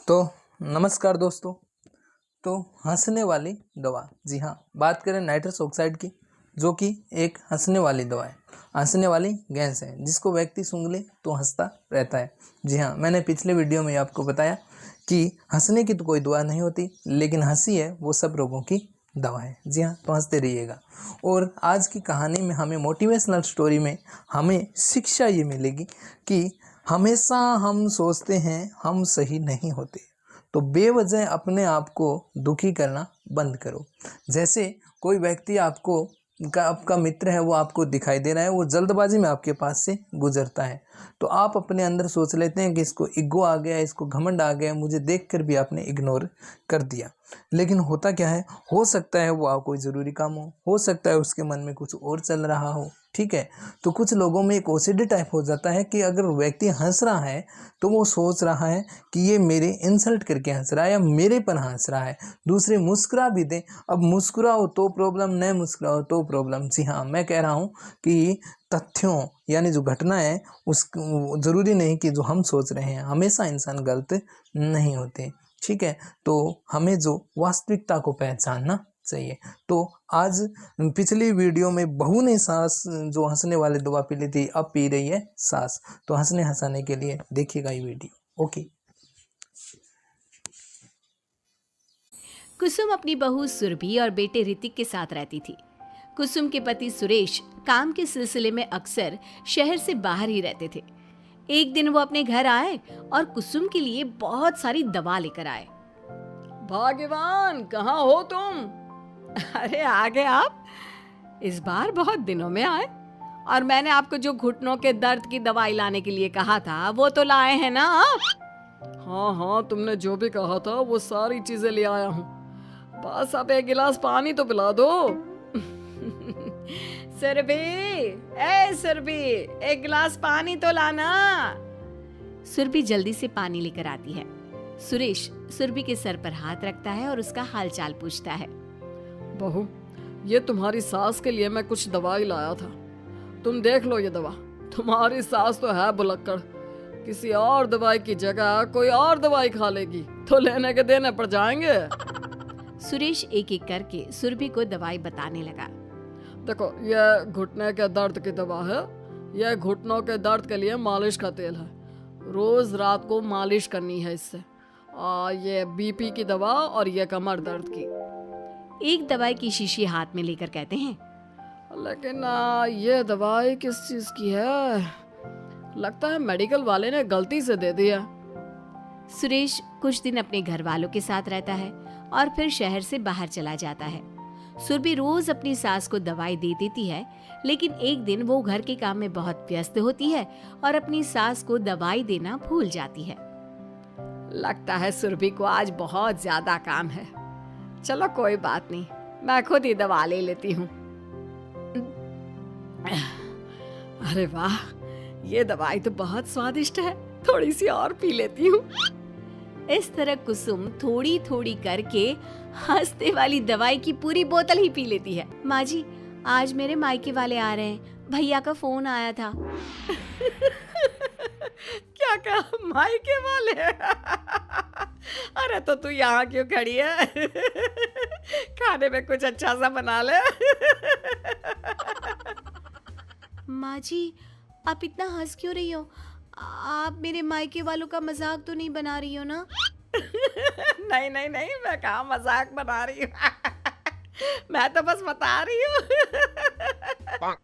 तो नमस्कार दोस्तों। तो हंसने वाली दवा, जी हाँ, बात करें नाइट्रस ऑक्साइड की, जो कि एक हंसने वाली दवा है, हंसने वाली गैस है जिसको व्यक्ति सूंघ ले तो हंसता रहता है। जी हाँ, मैंने पिछले वीडियो में आपको बताया कि हंसने की तो कोई दवा नहीं होती, लेकिन हंसी है वो सब रोगों की दवा है। जी हाँ, तो हंसते रहिएगा। और आज की कहानी में हमें मोटिवेशनल स्टोरी में हमें शिक्षा ये मिलेगी कि हमेशा हम सोचते हैं हम सही नहीं होते, तो बेवजह अपने आप को दुखी करना बंद करो। जैसे कोई व्यक्ति आपका मित्र है, वो आपको दिखाई दे रहा है, वो जल्दबाजी में आपके पास से गुजरता है, तो आप अपने अंदर सोच लेते हैं कि इसको ईगो आ गया, इसको घमंड आ गया, मुझे देखकर भी आपने इग्नोर कर दिया। लेकिन होता क्या है, हो सकता है वो कोई ज़रूरी काम हो सकता है उसके मन में कुछ और चल रहा हो। ठीक है, तो कुछ लोगों में एक ओसीडी टाइप हो जाता है कि अगर व्यक्ति हंस रहा है तो वो सोच रहा है कि ये मेरे इंसल्ट करके हंस रहा है या मेरे पर हंस रहा है। दूसरे मुस्कुरा भी दें, अब मुस्कुराओ तो प्रॉब्लम, नहीं मुस्कुराओ तो प्रॉब्लम। जी हाँ, मैं कह रहा हूँ कि तथ्यों यानी जो घटना है उस ज़रूरी नहीं कि जो हम सोच रहे हैं, हमेशा इंसान गलत नहीं होते। ठीक है, तो हमें जो वास्तविकता को पहचानना चाहिए। तो आज पिछली वीडियो में बहू ने सास जो हंसने वाली दवा पी ली थी, अब पी रही है सास। तो हंसने हंसाने के लिए देखिएगा ये वीडियो। ओके। कुसुम अपनी बहू सुरभि और बेटे ऋतिक के साथ रहती थी। कुसुम के पति सुरेश काम के सिलसिले में अक्सर शहर से बाहर ही रहते थे। एक दिन वो अपने घर आए और कुसुम के लिए बहुत सारी दवा लेकर आए। भाग्यवान, कहाँ हो तुम? अरे आ गए आप। इस बार बहुत दिनों में आए, और मैंने आपको जो घुटनों के दर्द की दवाई लाने के लिए कहा था वो तो लाए हैं ना आप? हाँ, तुमने जो भी कहा था वो सारी चीजें ले आया हूँ। बस अब एक गिलास पानी तो पिला दो। सुरभि, एक गिलास पानी तो लाना। सुरभि जल्दी से पानी लेकर आती है। सुरेश सुरभि के सर पर हाथ रखता है और उसका हालचाल पूछता है। बहू, ये तुम्हारी सास के लिए मैं कुछ दवाई लाया था, तुम देख लो ये दवा। तुम्हारी सास तो है बुलक्कड़, किसी और दवाई की जगह कोई और दवाई खा लेगी तो लेने के देने पड़ जाएंगे। सुरेश एक एक करके सुरभि को दवाई बताने लगा। देखो, ये घुटने के दर्द की दवा है, यह घुटनों के दर्द के लिए मालिश का तेल है, रोज रात को मालिश करनी है इससे। ये बीपी की दवा और ये कमर दर्द की। एक दवाई की शीशी हाथ में लेकर कहते हैं, लेकिन ये दवाई किस चीज की है? लगता है मेडिकल वाले ने गलती से दे दिया। सुरेश कुछ दिन अपने घर वालों के साथ रहता है और फिर शहर से बाहर चला जाता है। सुरभि रोज अपनी सास को दवाई दे देती है, लेकिन एक दिन वो घर के काम में बहुत व्यस्त होती है और अपनी सास को दवाई देना भूल जाती है। लगता है सुरभि को आज बहुत ज्यादा काम है। चलो कोई बात नहीं, मैं खुद ही दवा ले लेती हूँ। अरे वाह, ये दवाई तो बहुत स्वादिष्ट है, थोड़ी सी और पी लेती हूँ। इस तरह कुसुम थोड़ी थोड़ी करके हंसने वाली दवाई की पूरी बोतल ही पी लेती है। माँ जी, आज मेरे मायके वाले आ रहे हैं, भैया का फोन आया था। क्या कहा, मायके वाले? अरे तो तू यहाँ क्यों खड़ी है? खाने में कुछ अच्छा सा बना ले। माँ जी, आप इतना हंस क्यों रही हो? आप मेरे मायके वालों का मजाक तो नहीं बना रही हो ना? नहीं, मैं कहाँ मजाक बना रही हूँ। मैं तो बस बता रही हूँ।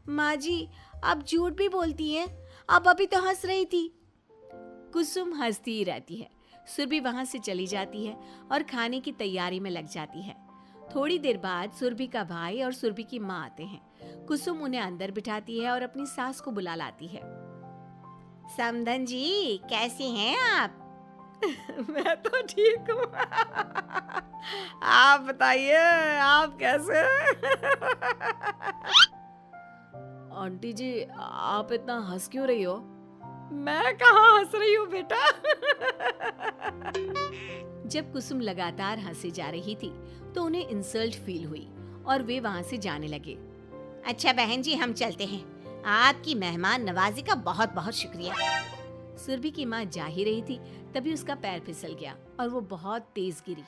माँ जी, आप झूठ भी बोलती हैं, आप अभी तो हंस रही थी। कुसुम हंसती ही रहती है। सुरभि वहां से चली जाती है और खाने की तैयारी में लग जाती है। थोड़ी देर बाद सुरभि का भाई और सुरभि की माँ आते हैं। कुसुम उन्हें अंदर बिठाती है और अपनी सास को बुला लाती है। समधन जी, कैसी हैं आप? मैं तो ठीक हूँ। आप बताइए, आप कैसे? आंटी जी, आप इतना हंस क्यों रही हो? मैं कहाँ हंस रही हूँ बेटा। जब कुसुम लगातार हंसी जा रही थी तो उन्हें इंसल्ट फील हुई और वे वहां से जाने लगे। अच्छा बहन जी, हम चलते हैं, आपकी मेहमान नवाजी का बहुत बहुत शुक्रिया। सुरभि की माँ जा ही रही थी तभी उसका पैर फिसल गया और वो बहुत तेज गिरी।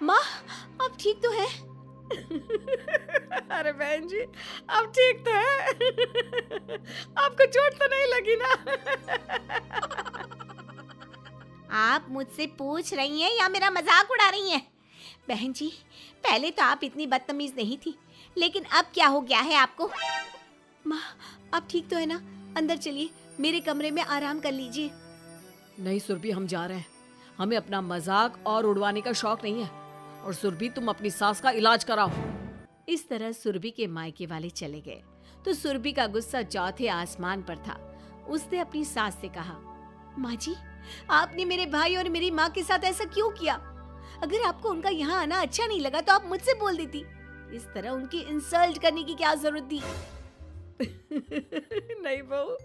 माँ, आप ठीक तो है? अरे बहन जी, आप ठीक तो है? आपको चोट तो नहीं लगी ना? आप मुझसे पूछ रही हैं या मेरा मजाक उड़ा रही हैं? बहन जी, पहले तो आप इतनी बदतमीज नहीं थी, लेकिन अब क्या हो गया है आपको? माँ, आप ठीक तो है ना? अंदर चलिए, मेरे कमरे में आराम कर लीजिए। नहीं सुरभि, हम जा रहे हैं। हमें अपना मजाक और उड़वाने का शौक नहीं है। और सुरभि, तुम अपनी सास का इलाज कराओ। इस तरह सुरभि के मायके वाले चले गए तो सुरभि का गुस्सा चौथे आसमान पर था। उसने अपनी सास से कहा, माँ जी, आपने मेरे भाई और मेरी माँ के साथ ऐसा क्यों किया? अगर आपको उनका यहाँ आना अच्छा नहीं लगा तो आप मुझसे बोल देती। इस तरह उनकी इंसल्ट करने की क्या जरूरत थी? नहीं बहू,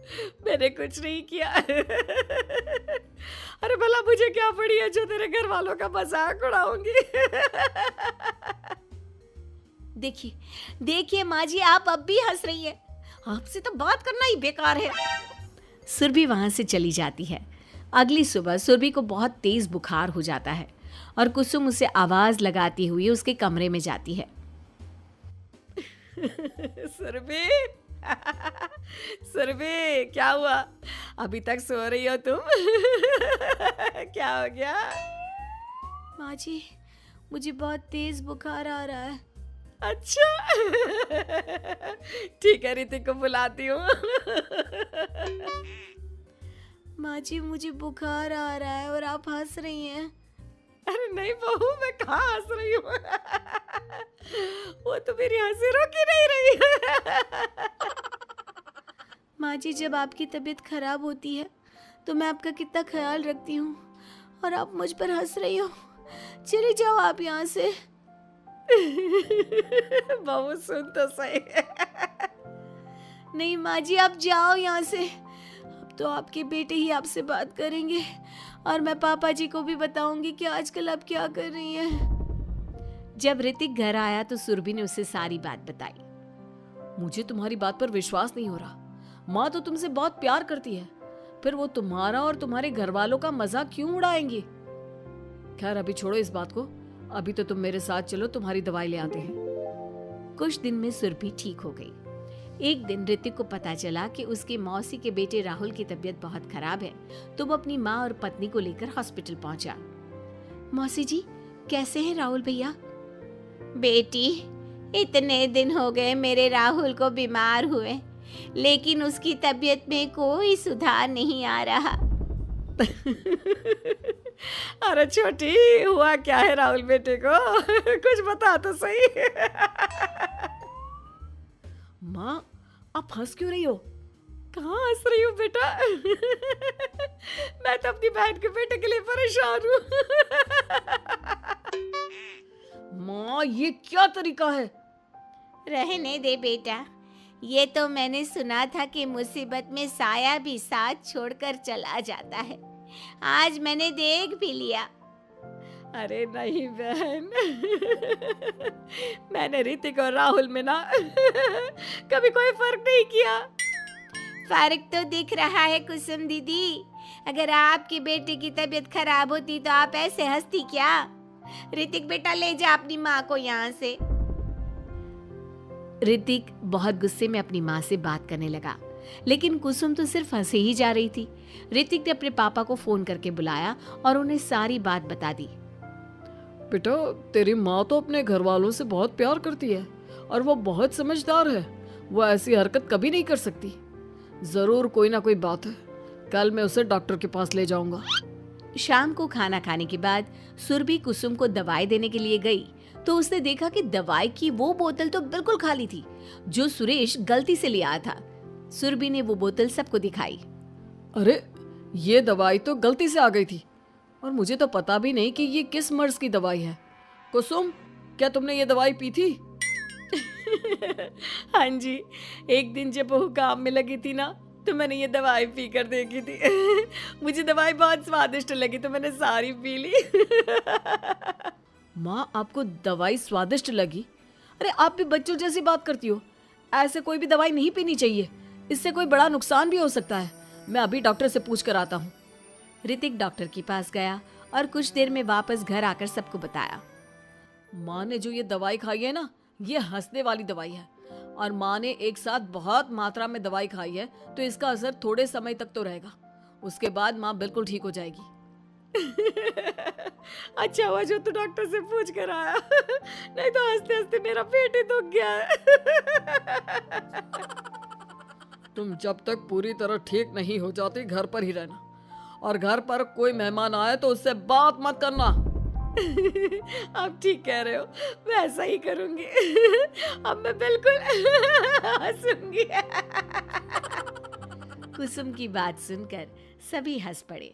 मैंने कुछ नहीं किया। अरे भला मुझे क्या पड़ी है जो तेरे घर वालों का मजाक उड़ाऊंगी? देखिए देखिए माँ जी, आप अब भी हंस रही हैं। आपसे तो बात करना ही बेकार है। सुरभि वहां से चली जाती है। अगली सुबह सुरभि को बहुत तेज बुखार हो जाता है और कुसुम उसे आवाज लगाती हुई उसके कमरे में जाती है। सुरभि, सुरभि, क्या हुआ? अभी तक सो रही हो तुम? क्या हो गया? माँ जी, मुझे बहुत तेज बुखार आ रहा है। अच्छा, ठीक है, ऋतिक को बुलाती हूँ। माँ जी, मुझे बुखार आ रहा है और आप हंस रही हैं। अरे नहीं बहू, मैं कहाँ हंस रही हूँ? वो तो मेरी हंसी रोक ही नहीं रही है। माँ जी, जब आपकी तबीयत खराब होती है तो मैं आपका कितना ख्याल रखती हूँ और आप मुझ पर हंस रही हो। चले जाओ आप यहाँ से। बहू सुन तो सही। नहीं माँ जी, आप जाओ यहाँ से। अब तो आपके बेटे ही आपसे बात करेंगे और मैं पापा जी को भी बताऊंगी कि आजकल आप क्या कर रही हैं। जब ऋतिक घर आया तो सुरभि ने उसे सारी बात बताई। मुझे तुम्हारी बात पर विश्वास नहीं हो रहा। माँ तो तुमसे बहुत प्यार करती है, फिर वो तुम्हारा और तुम्हारे घर वालों का मजाक क्यों उड़ाएंगी? खैर अभी छोड़ो इस बात को। अभी तो तुम मेरे साथ चलो, तुम्हारी दवाई ले आते हैं। कुछ दिन में सुरभि ठीक हो गई। एक दिन ऋतिक को पता चला कि उसकी मौसी के बेटे राहुल की तबीयत बहुत खराब है, तो वो अपनी माँ और पत्नी को लेकर हॉस्पिटल पहुंचा। मौसी जी, कैसे हैं राहुल भैया? बेटी, इतने दिन हो गए मेरे राहुल को बीमार हुए, लेकिन उसकी तबीयत में कोई सुधार नहीं आ रहा। अरे छोटी, हुआ क्या है राहुल बेटे को? कुछ बता तो सही। माँ, आप हंस क्यों रही हो? कहाँ हंस रही हो बेटा? मैं तो अपनी बहन के बेटे के लिए परेशान हूँ। माँ, ये क्या तरीका है? रहने दे बेटा, ये तो मैंने सुना था कि मुसीबत में साया भी साथ छोड़कर चला जाता है। आज मैंने देख भी लिया। अरे नहीं बहन, मैंने ऋतिक और राहुल में ना कभी कोई फर्क नहीं किया। फर्क तो दिख रहा है कुसुम दीदी। अगर आपके बेटे की तबीयत खराब होती तो आप ऐसे हंसती क्या? ऋतिक बेटा, ले जा अपनी माँ को यहाँ से। ऋतिक बहुत गुस्से में अपनी माँ से बात करने लगा, लेकिन कुसुम तो सिर्फ हंसे ही जा रही थी। ऋतिक ने अपने पापा को फोन करके बुलाया और उन्हें सारी बात बता दी। बेटा, तेरी माँ तो अपने घर वालों से बहुत प्यार करती है और वो बहुत समझदार है। वो ऐसी हरकत कभी नहीं कर सकती। जरूर कोई ना कोई बात है। कल मैं उसे डॉक्टर के पास ले जाऊंगा। शाम को खाना खाने के बाद सुरभि कुसुम को दवाई देने के लिए गई तो उसने देखा कि दवाई की वो बोतल तो बिल्कुल खाली थी जो सुरेश गलती से ले आया था। सुरभि ने वो बोतल सबको दिखाई। अरे, ये दवाई तो गलती से आ गई थी और मुझे तो पता भी नहीं कि ये किस मर्ज की दवाई है। कुसुम, क्या तुमने ये दवाई पी थी? हाँ जी, एक दिन जब बहू काम में लगी थी ना तो मैंने ये दवाई पी कर देखी थी। मुझे दवाई बहुत स्वादिष्ट लगी तो मैंने सारी पी ली। माँ, आपको दवाई स्वादिष्ट लगी? अरे आप भी बच्चों जैसी बात करती हो। ऐसे कोई भी दवाई नहीं पीनी चाहिए, इससे कोई बड़ा नुकसान भी हो सकता है। मैं अभी डॉक्टर से पूछ कर आता हूँ। ऋतिक डॉक्टर के पास गया और कुछ देर में वापस घर आकर सबको बताया। माँ ने जो ये दवाई खाई है ना, ये हंसने वाली दवाई है, और माँ ने एक साथ बहुत मात्रा में दवाई खाई है, तो इसका असर थोड़े समय तक तो रहेगा, उसके बाद माँ बिल्कुल ठीक हो जाएगी। अच्छा हुआ जो तू डॉक्टर से पूछ कर आया, नहीं तो हंसते हंसते मेरा पेट ही दुख गया है। तुम जब तक पूरी तरह ठीक नहीं हो जाती घर पर ही रहना, और घर पर कोई मेहमान आए तो उससे बात मत करना। आप ठीक कह रहे हो, मैं ऐसा ही करूंगी। अब मैं बिल्कुल हंसूंगी। कुसुम की बात सुनकर सभी हंस पड़े।